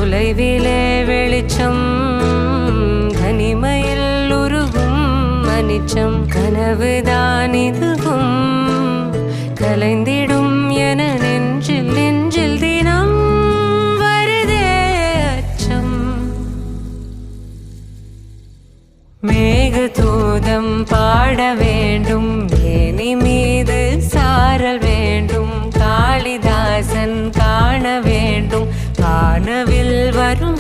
தொலைவிலே வெளிச்சம் தனிமையில் உருகும் மனிச்சம் கனவுதான் இதுவும் கலைந்திடும் என நெஞ்சில் நெஞ்சில் தினம் வருதே அச்சம். மேகதூதம் பாட வேண்டும் ஏனி மீது சாரல் வேண்டும் காளிதாசன் காண வேண்டும் வானவில் வரும்